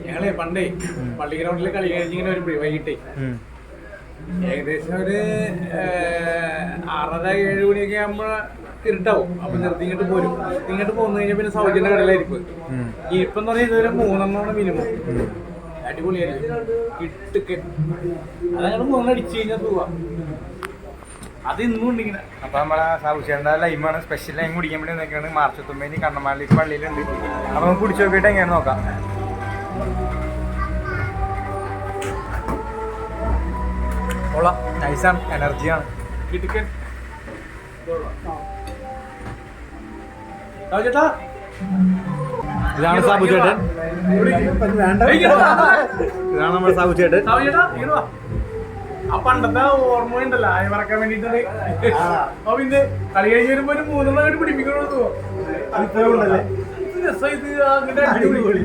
ഞങ്ങളെ പണ്ടേ പള്ളി ഗ്രൗണ്ടിൽ കളി കഴിഞ്ഞിങ്ങനെ ഒരു വൈകിട്ടേ ഏകദേശം ഒരു 6:30-7 മണിയൊക്കെ ആകുമ്പോ ഇരുട്ടാവും. അപ്പൊ നിർത്തിങ്ങിട്ട് പോരും. ഇങ്ങോട്ട് പോന്നു കഴിഞ്ഞാൽ പിന്നെ സൗജന്യ കടയിലായിരിക്കും. ഇരിപ്പെന്ന് പറഞ്ഞാൽ ഇതൊരു 3 മിനിമം. അടിപൊളിയായിരിക്കും. കിട്ടുക്കെ അതങ്ങനെ 3 അടിച്ചു കഴിഞ്ഞാൽ പോവാ. അത് ഇന്നും ഉണ്ടിങ്ങനെ. അപ്പൊ നമ്മളെ സാബുച്ചേണ്ട ലൈമാണ് സ്പെഷ്യൽ ലൈം കുടിക്കാൻ വേണ്ടി നിൽക്കുന്നത്. മാർച്ച് 9 കണ്ണമാലിക്ക് പള്ളിയിലുണ്ട്. അപ്പൊ നമുക്ക് കുടിച്ചു നോക്കിയിട്ട് എങ്ങനെ നോക്കാം. കൊള്ളാം, നൈസാണ്, എനർജിയാണ്. കിട്ടുക്കൻ ഇതാണ് സാബു ചേട്ടൻ. ഇതാണ് നമ്മുടെ സാബു ചേട്ടൻ. ആ പണ്ടത്തെ ഓർമ്മ ഉണ്ടല്ലോ ആയി മറക്കാൻ വേണ്ടിട്ട്. അപ്പൊ പിന്നെ കളി കഴിഞ്ഞ് വരുമ്പോ ഒരു 3 പിടിപ്പിക്കണോ രസം ഇത് അങ്ങനെ അടിപൊളി.